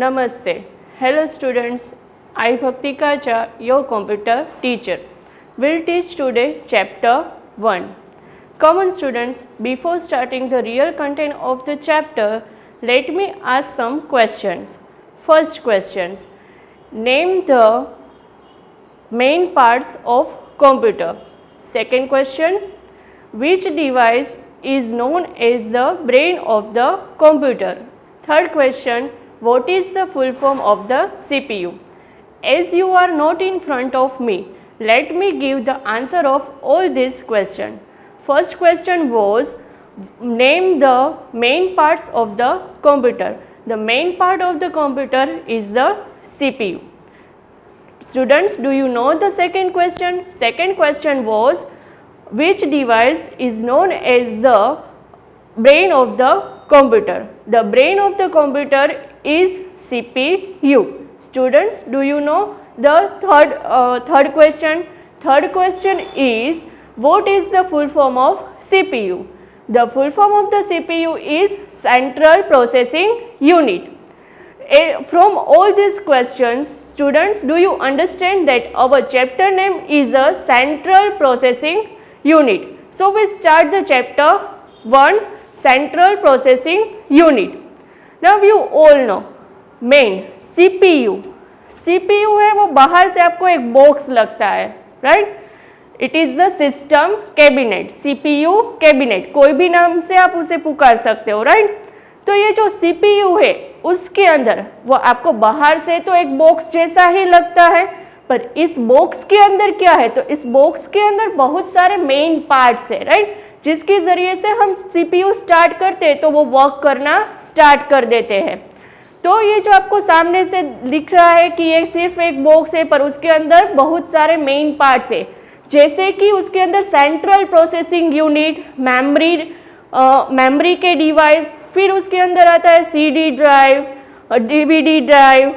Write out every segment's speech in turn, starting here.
Namaste. Hello students, I Bhaktika Jha, your computer teacher, will teach today chapter 1. Come on students, before starting the real content of the chapter, let me ask some questions. First questions, name the main parts of computer. Second question, which device is known as the brain of the computer? Third question, what is the full form of the CPU? As you are not in front of me, let me give the answer of all these questions. First question was, name the main parts of the computer. The main part of the computer is the CPU. Students, do you know the second question? Second question was, which device is known as the brain of the computer? The brain of the computer is CPU. Students, do you know the third question? Third question is, what is the full form of CPU? The full form of the CPU is Central Processing Unit. From all these questions, students, do you understand that our chapter name is a Central Processing Unit? So we start the chapter 1, Central Processing Unit. Now you all know main CPU है वो बाहर से आपको एक box लगता है, right? It is the system cabinet, CPU cabinet, कोई भी नाम से आप उसे पुकार सकते हो, राइट? तो ये जो CPU है उसके अंदर वो आपको बाहर से तो एक बॉक्स जैसा ही लगता है, पर इस बॉक्स के अंदर क्या है? तो इस बॉक्स के अंदर बहुत सारे मेन पार्ट्स है, राइट? जिसके ज़रिए से हम CPU स्टार्ट करते हैं तो वो वर्क करना स्टार्ट कर देते हैं. तो ये जो आपको सामने से दिख रहा है कि ये सिर्फ एक बॉक्स है, पर उसके अंदर बहुत सारे मेन पार्ट्स है, जैसे कि उसके अंदर सेंट्रल प्रोसेसिंग यूनिट, मेमोरी के डिवाइस, फिर उसके अंदर आता है CD drive, DVD drive,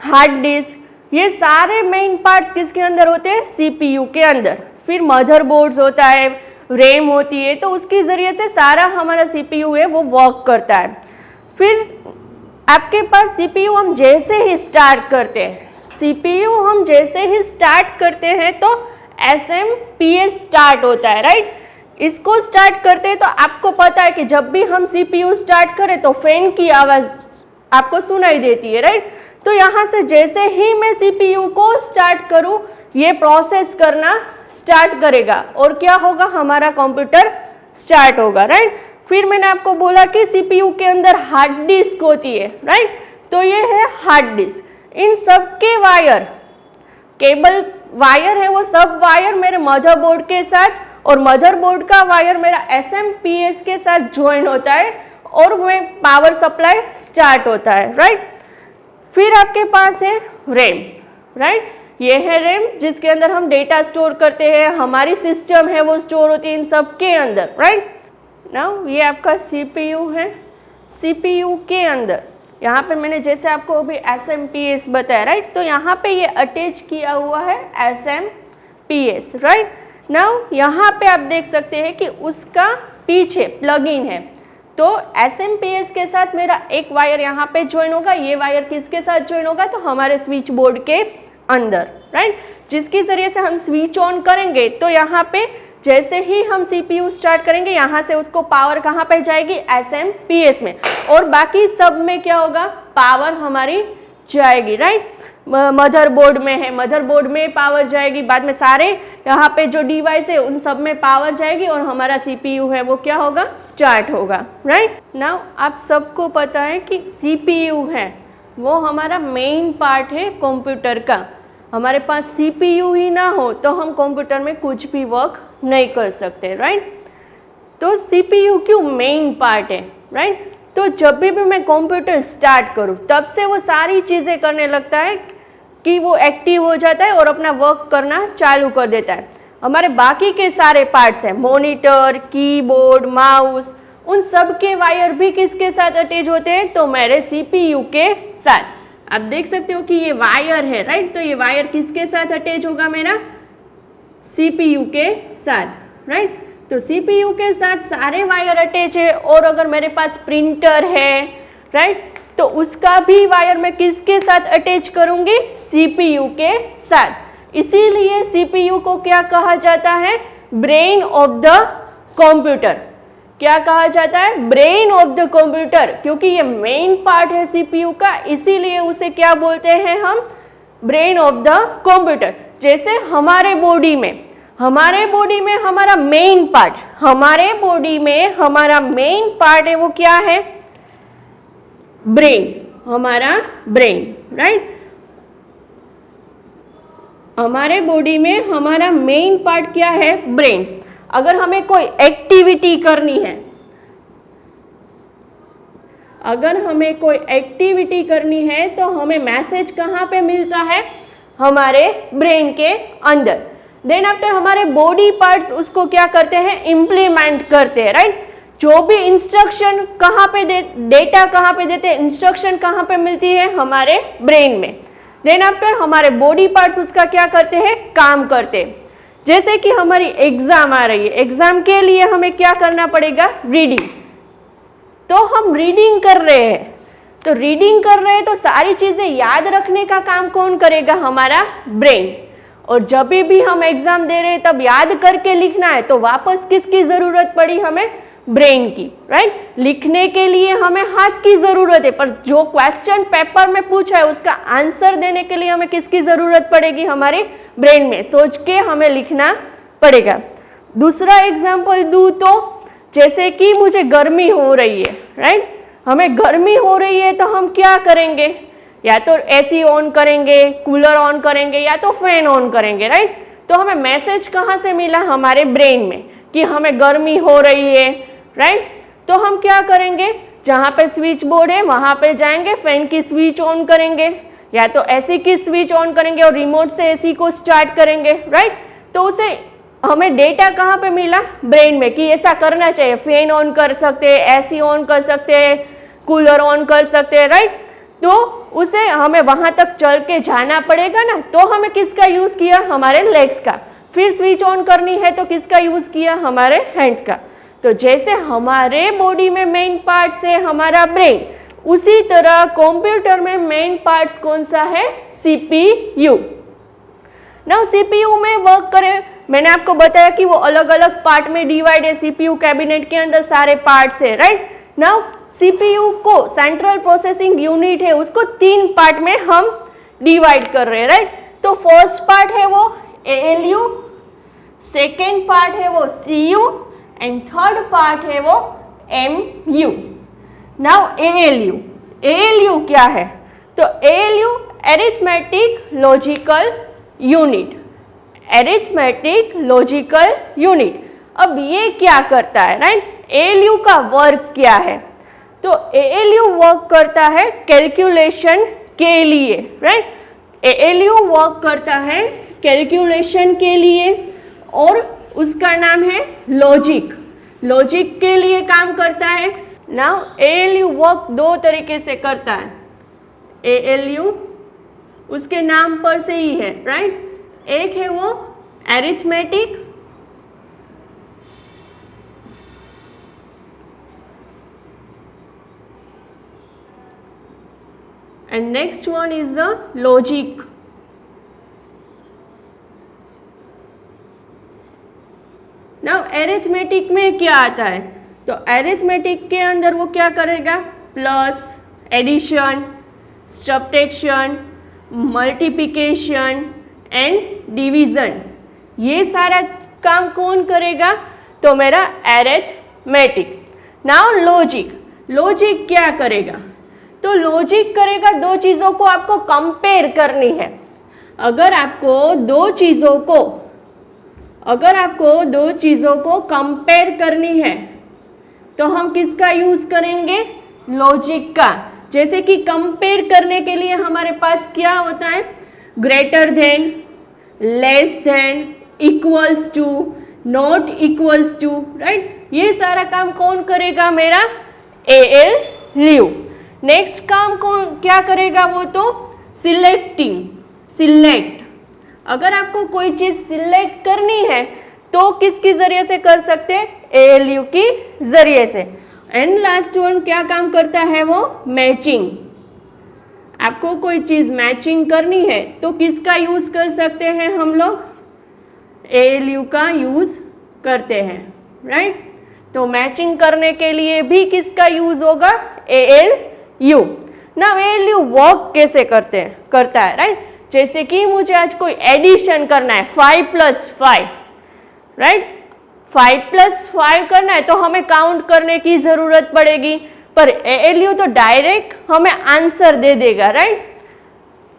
hard disk. ये सारे मेन पार्ट्स किसके अंदर होते हैं? CPU के अंदर. फिर मदरबोर्ड्स होता है, रैम होती है, तो उसके ज़रिए से सारा हमारा CPU है वो वर्क करता है. फिर आपके पास CPU हम जैसे ही स्टार्ट करते हैं, CPU हम जैसे ही स्टार्ट करते हैं तो SMPS स्टार्ट होता है, राइट? इसको स्टार्ट करते हैं तो आपको पता है कि जब भी हम CPU स्टार्ट करें तो फैन की आवाज़ आपको सुनाई देती है, राइट? तो यहाँ से जैसे ही मैं CPU को स्टार्ट करूँ, ये प्रोसेस करना स्टार्ट करेगा और क्या होगा? हमारा कंप्यूटर स्टार्ट होगा, राइट? फिर मैंने आपको बोला कि CPU के अंदर हार्ड डिस्क होती है, राइट? तो ये है हार्ड डिस्क. इन सब के वायर, केबल वायर है वो सब वायर मेरे मदरबोर्ड के साथ, और मदरबोर्ड का वायर मेरा SMPS के साथ ज्वाइन होता है और वह पावर सप्लाई स्टार्ट होता है, राइट? फिर आपके पास है रैम, राइट? ये है रैम जिसके अंदर हम डेटा स्टोर करते हैं, हमारी सिस्टम है वो स्टोर होती है इन सब के अंदर, राइट? नाउ ये आपका CPU है. CPU के अंदर यहाँ पे मैंने जैसे आपको अभी SMPS बताया, राइट? तो यहाँ पे ये अटैच किया हुआ है SMPS, राइट? नाउ यहाँ पे आप देख सकते हैं कि उसका पीछे प्लग इन है, तो SMPS के साथ मेरा एक वायर यहाँ पे ज्वाइन होगा. ये वायर किसके साथ ज्वाइन होगा? तो हमारे स्विच बोर्ड के अंदर, राइट? जिसके ज़रिए से हम स्विच ऑन करेंगे तो यहाँ पे जैसे ही हम CPU स्टार्ट करेंगे, यहाँ से उसको पावर कहाँ पे जाएगी? SMPS में, और बाकी सब में क्या होगा? पावर हमारी जाएगी, राइट? मदरबोर्ड में है, मदरबोर्ड में पावर जाएगी, बाद में सारे यहाँ पे जो डिवाइस है उन सब में पावर जाएगी और हमारा CPU है वो क्या होगा? स्टार्ट होगा, राइट? नाउ आप सबको पता है कि CPU है वो हमारा मेन पार्ट है कंप्यूटर का. हमारे पास CPU ही ना हो तो हम कंप्यूटर में कुछ भी वर्क नहीं कर सकते, राइट? तो CPU क्यों मेन पार्ट है, राइट? तो जब भी मैं कंप्यूटर स्टार्ट करूँ तब से वो सारी चीज़ें करने लगता है कि वो एक्टिव हो जाता है और अपना वर्क करना चालू कर देता है. हमारे बाकी के सारे पार्ट्स हैं, मॉनिटर, कीबोर्ड, माउस, उन सब के वायर भी किसके साथ अटैच होते हैं? तो मेरे CPU के साथ. आप देख सकते हो कि ये वायर है, राइट? तो ये वायर किसके साथ अटैच होगा? मेरा CPU के साथ, राइट? तो CPU के साथ सारे वायर अटैच है. और अगर मेरे पास प्रिंटर है, राइट, तो उसका भी वायर मैं किसके साथ अटैच करूंगी, CPU के साथ। इसीलिए CPU को क्या कहा जाता है, ब्रेन ऑफ द कंप्यूटर। क्या कहा जाता है, ब्रेन ऑफ द कंप्यूटर, क्योंकि ये मेन पार्ट है CPU का, इसीलिए उसे क्या बोलते हैं हम, ब्रेन ऑफ द कंप्यूटर। जैसे हमारे बॉडी में हमारा मेन पार्ट, हमारे बॉडी में हमारा मेन पार्ट है वो क्या है, ब्रेन, हमारा ब्रेन, राइट। हमारे बॉडी में हमारा मेन पार्ट क्या है, ब्रेन। अगर हमें कोई एक्टिविटी करनी है, तो हमें मैसेज कहाँ पे मिलता है, हमारे ब्रेन के अंदर। देन आफ्टर हमारे बॉडी पार्ट्स उसको क्या करते हैं, इम्प्लीमेंट करते हैं, राइट। जो भी इंस्ट्रक्शन कहाँ पे डेटा कहाँ पे देते हैं, इंस्ट्रक्शन कहाँ पे मिलती है, हमारे ब्रेन में। देन आफ्टर हमारे बॉडी पार्ट्स उसका क्या करते हैं, काम करते हैं। जैसे कि हमारी एग्जाम आ रही है, एग्जाम के लिए हमें क्या करना पड़ेगा, रीडिंग। तो हम रीडिंग कर रहे हैं, तो सारी चीजें याद रखने का काम कौन करेगा, हमारा ब्रेन। और जब भी हम एग्जाम दे रहे हैं तब याद करके लिखना है, तो वापस किसकी जरूरत पड़ी, हमें ब्रेन की, राइट। लिखने के लिए हमें हाथ की जरूरत है, पर जो क्वेश्चन पेपर में पूछा है उसका आंसर देने के लिए हमें किसकी जरूरत पड़ेगी, हमारे ब्रेन में सोच के हमें लिखना पड़ेगा। दूसरा एग्जाम्पल दूं तो जैसे कि मुझे गर्मी हो रही है, राइट। हमें गर्मी हो रही है तो हम क्या करेंगे, या तो एसी ऑन करेंगे, कूलर ऑन करेंगे, या तो फैन ऑन करेंगे, राइट। तो हमें मैसेज कहाँ से मिला, हमारे ब्रेन में, कि हमें गर्मी हो रही है, राइट। तो हम क्या करेंगे, जहाँ पे स्विच बोर्ड है वहाँ पे जाएंगे, फैन की स्विच ऑन करेंगे, या तो एसी की स्विच ऑन करेंगे और रिमोट से एसी को स्टार्ट करेंगे, राइट। तो उसे हमें डेटा कहाँ पे मिला, ब्रेन में, कि ऐसा करना चाहिए, फैन ऑन कर सकते हैं, एसी ऑन कर सकते हैं, कूलर ऑन कर सकते हैं, राइट। तो उसे हमें वहां तक चल के जाना पड़ेगा ना, तो हमें किसका यूज किया, हमारे लेग्स का। फिर स्विच ऑन करनी है तो किसका यूज किया, हमारे हैंड्स का। तो जैसे हमारे बॉडी में मेन पार्ट है हमारा ब्रेन, उसी तरह कंप्यूटर में मेन पार्ट्स कौन सा है, CPU। नाउ CPU में वर्क करे, मैंने आपको बताया कि वो अलग अलग पार्ट में डिवाइड है, CPU कैबिनेट के अंदर सारे पार्ट्स है, राइट। नाउ CPU को सेंट्रल प्रोसेसिंग यूनिट है, उसको 3 पार्ट में हम डिवाइड कर रहे हैं, राइट। तो फर्स्ट पार्ट है वो ALU, सेकेंड पार्ट है वो CU एंड थर्ड पार्ट है वो MU। नाउ ALU क्या है, तो ALU अरिथमेटिक लॉजिकल यूनिट, अब ये क्या करता है, राइट। ALU का वर्क क्या है, तो ALU वर्क करता है कैलकुलेशन के लिए, राइट। ALU वर्क करता है कैलकुलेशन के लिए, और उसका नाम है लॉजिक के लिए काम करता है। नाउ ALU वर्क 2 तरीके से करता है, ALU उसके नाम पर से ही है, राइट। एक है वो arithmetic, and next one is the logic। now arithmetic में क्या आता है, तो arithmetic के अंदर वो क्या करेगा, plus, addition, subtraction, multiplication and division, ये सारा काम कौन करेगा, तो मेरा अरिथमेटिक। नाउ लॉजिक क्या करेगा, तो लॉजिक करेगा 2 चीज़ों को आपको कंपेयर करनी है। अगर आपको दो चीज़ों को कंपेयर करनी है तो हम किसका यूज करेंगे, लॉजिक का। जैसे कि कंपेयर करने के लिए हमारे पास क्या होता है, greater than, less than, equals to, not equals to, right. ये सारा काम कौन करेगा, मेरा ALU। नेक्स्ट काम कौन क्या करेगा, वो तो सिलेक्ट। अगर आपको कोई चीज सिलेक्ट करनी है तो किसके जरिए से कर सकते हैं, ALU की जरिए से। एंड लास्ट वन क्या काम करता है, वो मैचिंग। आपको कोई चीज़ मैचिंग करनी है तो किसका यूज़ कर सकते हैं हम लोग? ALU का यूज़ करते हैं, राइट। तो मैचिंग करने के लिए भी किसका यूज़ होगा? ALU। ना ALU वर्क कैसे करता है, राइट। जैसे कि मुझे आज कोई एडिशन करना है 5 + 5, राइट। 5 + 5 करना है तो हमें काउंट करने की ज़रूरत पड़ेगी, पर ALU तो डायरेक्ट हमें आंसर दे देगा, राइट।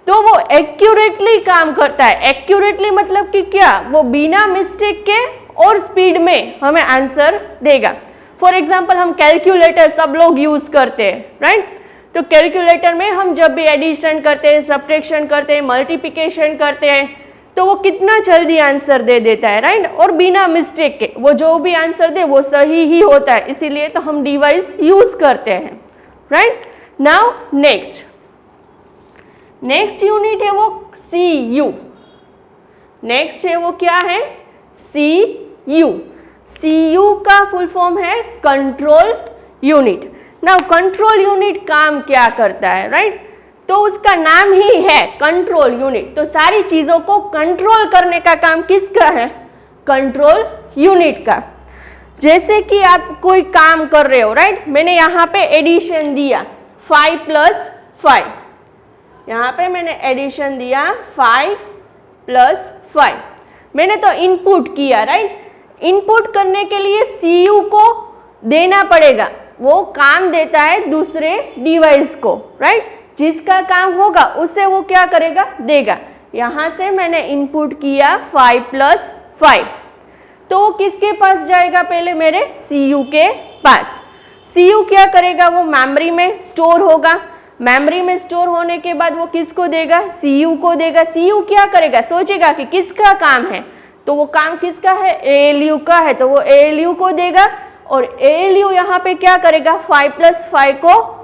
तो वो एक्यूरेटली काम करता है। एक्यूरेटली मतलब कि क्या? वो बिना मिस्टेक के और स्पीड में हमें आंसर देगा। फॉर एग्जाम्पल हम कैलकुलेटर सब लोग यूज़ करते हैं, राइट। तो कैलकुलेटर में हम जब भी एडिशन करते हैं, सब्ट्रैक्शन करते हैं, मल्टीप्लिकेशन करते हैं तो वो कितना जल्दी आंसर दे देता है, राइट। और बिना मिस्टेक के वो जो भी आंसर दे वो सही ही होता है, इसीलिए तो हम डिवाइस यूज़ करते हैं, राइट। नाउ नेक्स्ट यूनिट है वो CU। नेक्स्ट है वो क्या है? CU। CU का फुल फॉर्म है control unit. Now control unit काम क्या करता है, राइट। तो उसका नाम ही है कंट्रोल यूनिट। तो सारी चीज़ों को कंट्रोल करने का काम किसका है? कंट्रोल यूनिट का। जैसे कि आप कोई काम कर रहे हो, राइट। मैंने यहाँ पे एडिशन दिया 5 + 5, यहाँ पे मैंने एडिशन दिया 5 + 5, मैंने तो इनपुट किया, राइट। इनपुट करने के लिए CU को देना पड़ेगा, वो काम देता है दूसरे डिवाइस को, राइट। जिसका काम होगा उससे वो क्या करेगा? देगा। यहाँ से मैंने इनपुट किया 5 + 5, तो वो किसके पास जाएगा? पहले मेरे CU के पास। CU क्या करेगा? वो मेमोरी में स्टोर होगा। मेमोरी में स्टोर होने के बाद वो किसको देगा? CU को देगा। CU क्या करेगा? सोचेगा कि किसका काम है, तो वो काम किसका है? ALU का है, तो वो ALU को देगा। और ALU यहाँ पे क्या करेगा? 5 + 5 को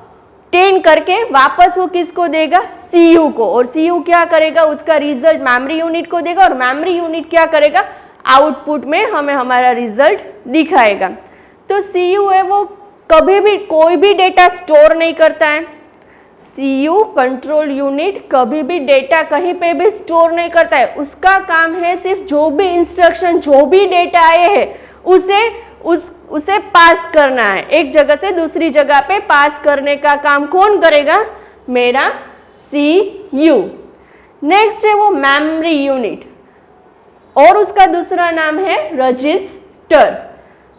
10 करके वापस वो किसको देगा? CU को। और CU क्या करेगा? उसका रिजल्ट मेमोरी यूनिट को देगा, और मेमोरी यूनिट क्या करेगा? आउटपुट में हमें हमारा रिजल्ट दिखाएगा। तो CU है वो कभी भी कोई भी डेटा स्टोर नहीं करता है। CU कंट्रोल यूनिट कभी भी डेटा कहीं पे भी स्टोर नहीं करता है। उसका काम है सिर्फ जो भी इंस्ट्रक्शन, जो भी डेटा आए हैं उसे पास करना है, एक जगह से दूसरी जगह पे पास करने का काम कौन करेगा? मेरा CU। नेक्स्ट है वो मेमोरी यूनिट, और उसका दूसरा नाम है रजिस्टर।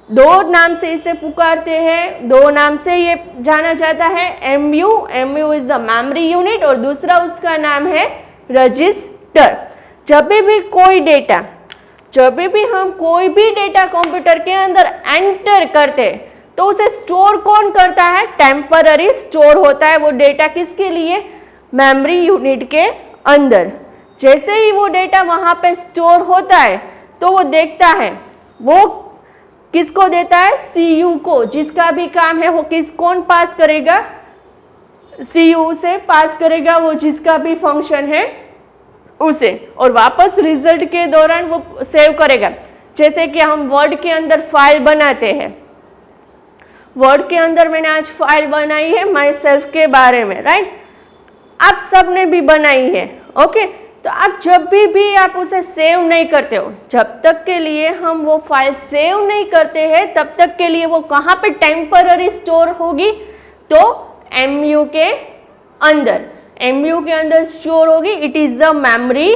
दो नाम से इसे पुकारते हैं, दो नाम से ये जाना जाता है। MU is the memory unit, और दूसरा उसका नाम है रजिस्टर। जब भी हम कोई भी डेटा कंप्यूटर के अंदर एंटर करते हैं तो उसे स्टोर कौन करता है? टेम्पररी स्टोर होता है वो डेटा। किसके लिए? मेमोरी यूनिट के अंदर। जैसे ही वो डेटा वहां पे स्टोर होता है तो वो देखता है, वो किसको देता है? CU को। जिसका भी काम है वो कौन पास करेगा? CU से पास करेगा, वो जिसका भी फंक्शन है उसे, और वापस रिजल्ट के दौरान वो सेव करेगा। जैसे कि हम वर्ड के अंदर फाइल बनाते हैं, वर्ड के अंदर मैंने आज फाइल बनाई है माई सेल्फ के बारे में, राइट। आप सबने भी बनाई है, ओके। तो आप जब भी आप उसे सेव नहीं करते हो, जब तक के लिए हम वो फाइल सेव नहीं करते हैं तब तक के लिए वो कहाँ पे टेम्पररी स्टोर होगी? तो MU के अंदर। MU के अंदर स्टोर होगी। It is the memory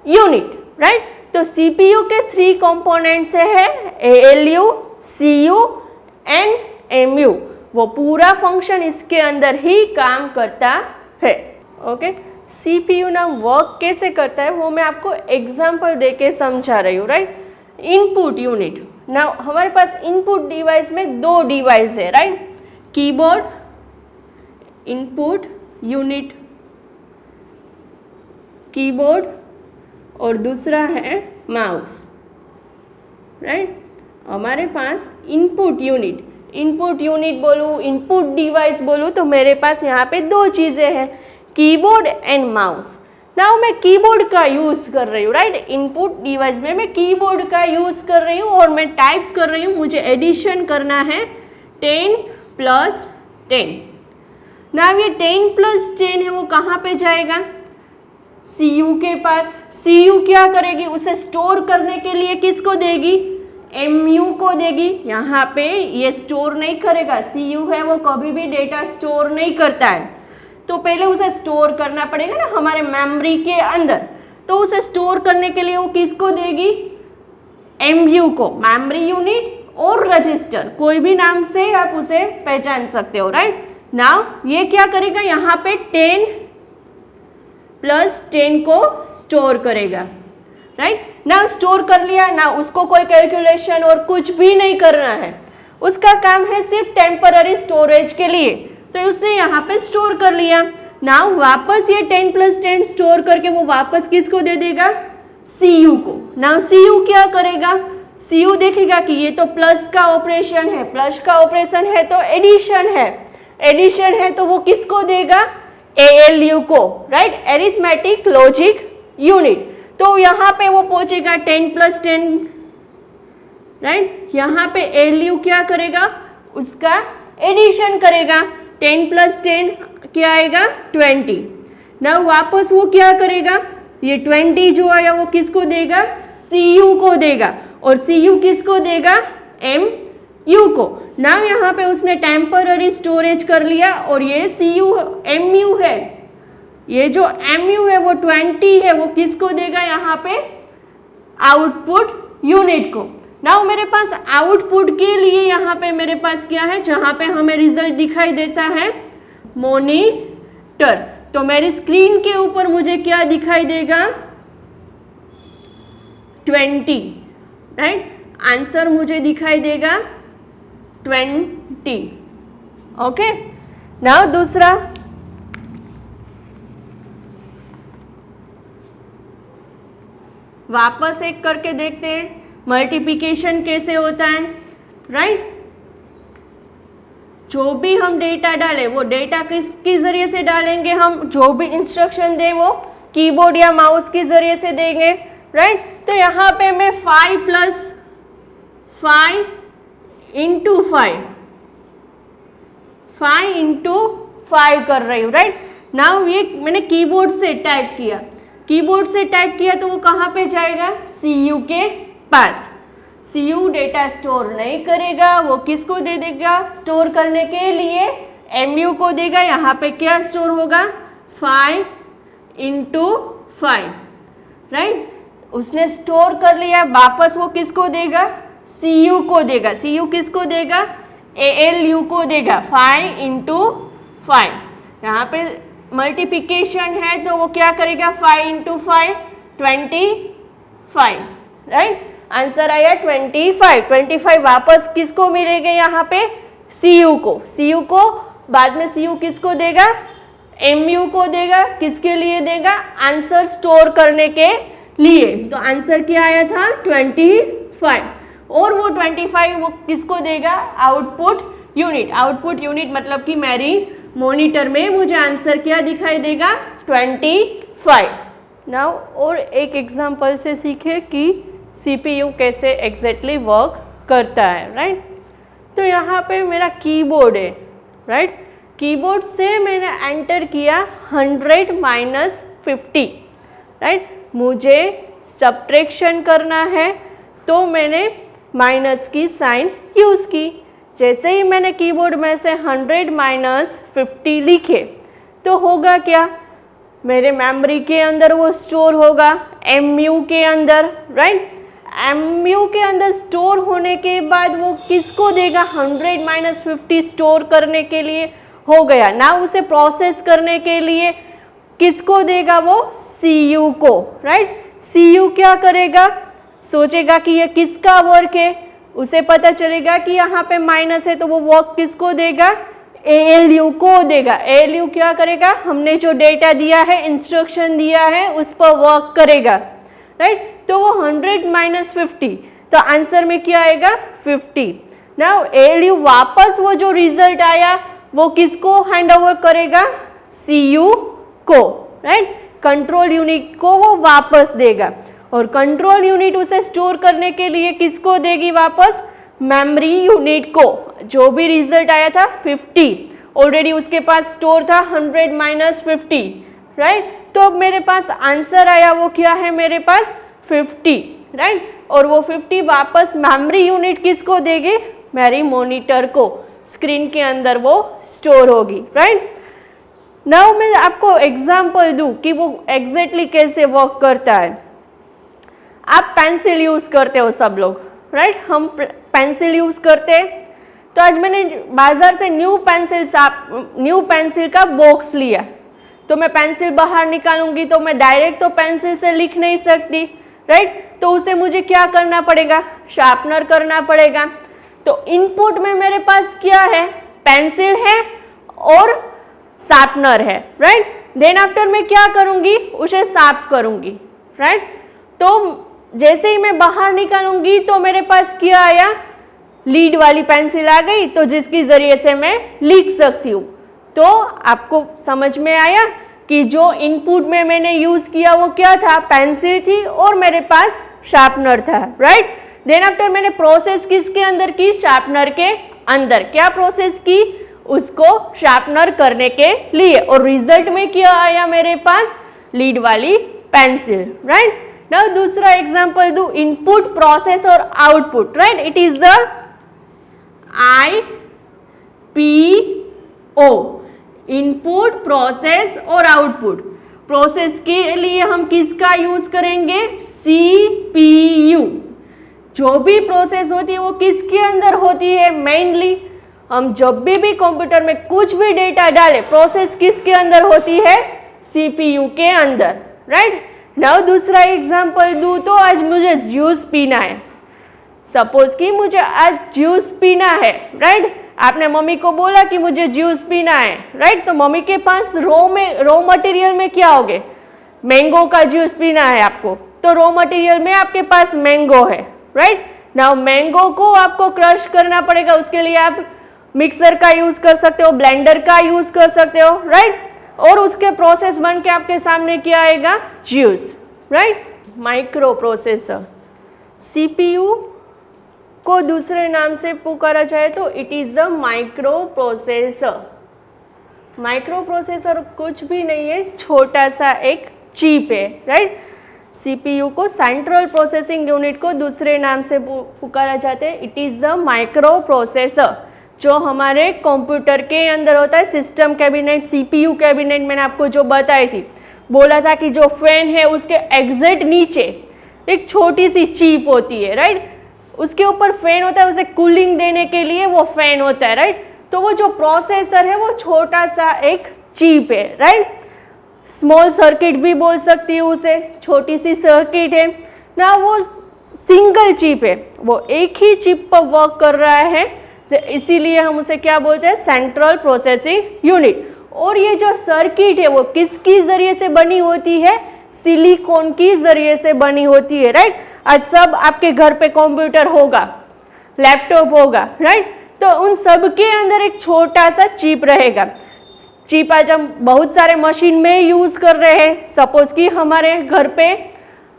unit, right. तो CPU के 3 कंपोनेंट्स है, ALU, CU एंड MU। वो पूरा फंक्शन इसके अंदर ही काम करता है, ओके। CPU ना वर्क कैसे करता है वो मैं आपको एग्जांपल देके समझा रही हूँ, राइट। इनपुट यूनिट ना, हमारे पास इनपुट डिवाइस में 2 डिवाइस है, right. Keyboard input unit, keyboard, और दूसरा है माउस, राइट। हमारे पास इनपुट यूनिट बोलूँ, इनपुट डिवाइस बोलूँ तो मेरे पास यहाँ पे 2 चीज़ें हैं, कीबोर्ड एंड माउस। नाउ मैं कीबोर्ड का यूज़ कर रही हूँ, राइट। इनपुट डिवाइस में मैं कीबोर्ड का यूज़ कर रही हूँ और मैं टाइप कर रही हूँ, मुझे एडिशन करना है 10 + 10। ना ये 10 + 10 है वो कहाँ पे जाएगा, CU के पास। CU क्या करेगी, उसे स्टोर करने के लिए किसको देगी, MU को देगी। यहाँ पे ये स्टोर नहीं करेगा, CU है वो कभी भी डेटा स्टोर नहीं करता है, तो पहले उसे स्टोर करना पड़ेगा ना हमारे मेमोरी के अंदर। तो उसे स्टोर करने के लिए वो किसको देगी, MU को, मेमोरी यूनिट और रजिस्टर, कोई भी नाम से आप उसे पहचान सकते हो, राइट। नाउ ये क्या करेगा, यहाँ पे 10 + 10 को स्टोर करेगा, राइट। ना स्टोर कर लिया, ना उसको कोई कैलकुलेशन और कुछ भी नहीं करना है, उसका काम है सिर्फ टेम्पररी स्टोरेज के लिए, तो उसने यहाँ पे स्टोर कर लिया। नाउ वापस ये 10 + 10 स्टोर करके वो वापस किसको दे देगा, CU को। नाउ CU क्या करेगा, CU देखेगा कि ये तो प्लस का ऑपरेशन है, प्लस का ऑपरेशन है तो एडिशन है, एडिशन है तो वो किसको देगा, ALU को, राइट, एरिथमेटिक लॉजिक यूनिट। तो यहाँ पे वो पहुंचेगा 10 + 10, राइट। यहाँ पे ALU क्या करेगा, उसका एडिशन करेगा, 10 + 10 क्या आएगा, 20। ना वापस वो क्या करेगा, ये 20 जो आया वो किसको देगा, CU को देगा, और CU किसको देगा, MU को। ना यहाँ पे उसने टेम्पररी स्टोरेज कर लिया, और ये MU है, ये जो MU है वो 20 है, वो किसको देगा यहाँ पे, आउटपुट यूनिट को। ना मेरे पास आउटपुट के लिए यहाँ पे मेरे पास क्या है, जहाँ पे हमें रिजल्ट दिखाई देता है, मॉनिटर। तो मेरी स्क्रीन के ऊपर मुझे क्या दिखाई देगा, 20, राइट। आंसर मुझे दिखाई देगा 20। ओके। नाउ दूसरा, वापस एक करके देखते हैं मल्टीप्लिकेशन कैसे होता है, राइट। जो भी हम डेटा डालें वो डेटा किसके जरिए से डालेंगे, हम जो भी इंस्ट्रक्शन दें वो कीबोर्ड या माउस के जरिए से देंगे, राइट। तो यहाँ पे मैं 5 + 5 × 5 कर रही हूँ, राइट। नाउ ये मैंने कीबोर्ड से टाइप किया, कीबोर्ड से टाइप किया तो वो कहाँ पे जाएगा, CU के पास। CU डेटा स्टोर नहीं करेगा, वो किसको दे देगा, स्टोर करने के लिए MU को देगा। यहाँ पे क्या स्टोर होगा, 5 × 5, राइट। उसने स्टोर कर लिया, वापस वो किसको देगा, CU को देगा। CU किसको देगा, ALU को देगा, 5 × 5। यहाँ पे मल्टीप्लिकेशन है तो वो क्या करेगा, 5 × 5 25, राइट। आंसर आया 25। 25 वापस किसको मिलेगा, यहाँ पे CU को। CU को बाद में CU किसको देगा, MU को देगा। किसके लिए देगा, आंसर स्टोर करने के लिए। तो आंसर क्या आया था, 25। और वो 25 वो किसको देगा, आउटपुट यूनिट। आउटपुट यूनिट मतलब कि मेरी मॉनिटर में मुझे आंसर क्या दिखाई देगा, 25। नाउ और एक एग्जांपल से सीखे कि CPU कैसे एग्जैक्टली वर्क करता है, राइट। तो यहाँ पे मेरा कीबोर्ड है, राइट। कीबोर्ड से मैंने एंटर किया 100 - 50, राइट। मुझे सब्ट्रैक्शन करना है तो मैंने माइनस की साइन यूज़ की। जैसे ही मैंने कीबोर्ड में से 100 - 50 लिखे तो होगा क्या, मेरे मेमोरी के अंदर वो स्टोर होगा, MU के अंदर, राइट। MU के अंदर स्टोर होने के बाद वो किसको देगा, 100 - 50 स्टोर करने के लिए हो गया ना। उसे प्रोसेस करने के लिए किसको देगा, वो CU को, राइट। CU क्या करेगा, सोचेगा कि ये किसका वर्क है, उसे पता चलेगा कि यहाँ पे माइनस है तो वो वर्क किसको देगा, ALU को देगा। ALU क्या करेगा, हमने जो डेटा दिया है, इंस्ट्रक्शन दिया है, उस पर वर्क करेगा, राइट। तो वो 100 - 50, तो आंसर में क्या आएगा, 50। नाउ ALU वापस वो जो रिजल्ट आया वो किसको हैंड ओवर करेगा, CU को, राइट। कंट्रोल यूनिट को वो वापस देगा, और कंट्रोल यूनिट उसे स्टोर करने के लिए किसको देगी वापस, मेमोरी यूनिट को। जो भी रिजल्ट आया था 50, ऑलरेडी उसके पास स्टोर था 100 माइनस 50, राइट। तो अब मेरे पास आंसर आया वो क्या है मेरे पास 50, राइट। और वो 50 वापस मेमोरी यूनिट किसको देगी, मेरी मॉनिटर को, स्क्रीन के अंदर वो स्टोर होगी, राइट। नाउ मैं आपको एग्जांपल दूं कि वो एग्जैक्टली कैसे वर्क करता है। आप पेंसिल यूज करते हो सब लोग, राइट। हम पेंसिल यूज करते हैं। तो आज मैंने बाजार से न्यू पेंसिल का बॉक्स लिया, तो मैं पेंसिल बाहर निकालूंगी तो मैं डायरेक्ट तो पेंसिल से लिख नहीं सकती, राइट। तो उसे मुझे क्या करना पड़ेगा, शार्पनर करना पड़ेगा। तो इनपुट में मेरे पास क्या है, पेंसिल है और शार्पनर है, राइट। देन आफ्टर मैं क्या करूंगी, उसे शार्प करूंगी, राइट। तो जैसे ही मैं बाहर निकालूंगी तो मेरे पास क्या आया, लीड वाली पेंसिल आ गई, तो जिसकी जरिए से मैं लिख सकती हूँ। तो आपको समझ में आया कि जो इनपुट में मैंने यूज किया वो क्या था, पेंसिल थी और मेरे पास शार्पनर था, राइट। देन आफ्टर मैंने प्रोसेस किसके अंदर की, शार्पनर के अंदर। क्या प्रोसेस की, उसको शार्पनर करने के लिए, और रिजल्ट में क्या आया मेरे पास, लीड वाली पेंसिल, राइट। नाउ दूसरा एग्जांपल दू, इनपुट प्रोसेस और output, right. It is the IPO, input process और आउटपुट। प्रोसेस के लिए हम किसका यूज करेंगे, CPU। जो भी प्रोसेस होती है वो किसके अंदर होती है, मेनली हम जब भी कंप्यूटर में कुछ भी डेटा डालें, प्रोसेस किसके अंदर होती है, CPU के अंदर, राइट। नाउ दूसरा एग्जांपल दूं तो आज मुझे जूस पीना है। सपोज कि मुझे आज जूस पीना है, राइट। आपने मम्मी को बोला कि मुझे जूस पीना है, राइट। तो मम्मी के पास रॉ मटेरियल में क्या होगे, मैंगो का जूस पीना है आपको, तो रॉ मटेरियल में आपके पास मैंगो है, राइट। नाउ मैंगो को आपको क्रश करना पड़ेगा, उसके लिए आप मिक्सर का यूज कर सकते हो, ब्लेंडर का यूज कर सकते हो, राइट। और उसके प्रोसेस बन के आपके सामने क्या आएगा, juice, right. Micro processor, CPU को दूसरे नाम से पुकारा जाए तो it is the micro processor. Micro processor कुछ भी नहीं है, छोटा सा एक चिप है, राइट। CPU को सेंट्रल प्रोसेसिंग यूनिट को दूसरे नाम से पुकारा जाता है, it is the micro processor. जो हमारे कंप्यूटर के अंदर होता है, सिस्टम कैबिनेट, CPU कैबिनेट, मैंने आपको जो बताई थी, बोला था कि जो फैन है उसके एग्जैक्ट नीचे एक छोटी सी चिप होती है, राइट। उसके ऊपर फैन होता है, उसे कूलिंग देने के लिए वो फैन होता है, राइट। तो वो जो प्रोसेसर है वो छोटा सा एक चिप है, राइट। स्मॉल सर्किट भी बोल सकती हूँ उसे, छोटी सी सर्किट है ना, वो सिंगल चिप है, वो एक ही चिप पर वर्क कर रहा है, तो इसीलिए हम उसे क्या बोलते हैं, सेंट्रल प्रोसेसिंग यूनिट। और ये जो सर्किट है वो किसकी जरिए से बनी होती है, सिलिकॉन की जरिए से बनी होती है, राइट। आज सब आपके घर पे कंप्यूटर होगा, लैपटॉप होगा, राइट। तो उन सब के अंदर एक छोटा सा चिप रहेगा। चिप आज हम बहुत सारे मशीन में यूज कर रहे हैं। सपोज कि हमारे घर पे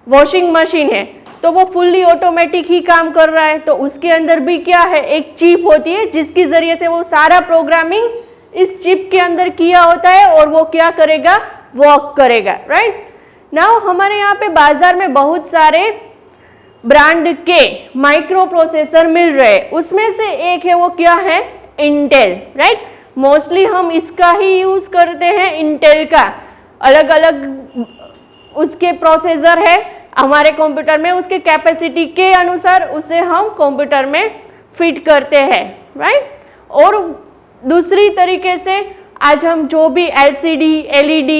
वॉशिंग मशीन है, तो वो फुल्ली ऑटोमेटिक ही काम कर रहा है, तो उसके अंदर भी क्या है, एक चिप होती है जिसकी जरिए से वो सारा प्रोग्रामिंग इस चिप के अंदर किया होता है और वो क्या करेगा, वर्क करेगा, राइट। नाउ हमारे यहाँ पे बाजार में बहुत सारे ब्रांड के माइक्रो प्रोसेसर मिल रहे हैं, उसमें से एक है वो क्या है, इंटेल, राइट। मोस्टली हम इसका ही यूज करते हैं, इंटेल का। अलग अलग उसके प्रोसेसर है हमारे कंप्यूटर में, उसके कैपेसिटी के अनुसार उसे हम कंप्यूटर में फिट करते हैं, राइट। और दूसरी तरीके से आज हम जो भी LCD, LED,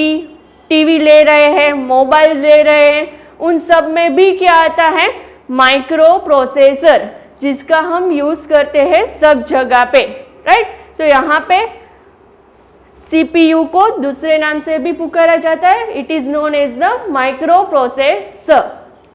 टीवी ले रहे हैं, मोबाइल ले रहे हैं, उन सब में भी क्या आता है, माइक्रो प्रोसेसर, जिसका हम यूज करते हैं सब जगह पे, राइट। तो यहाँ पे CPU को दूसरे नाम से भी पुकारा जाता है, it is known as the micro processor.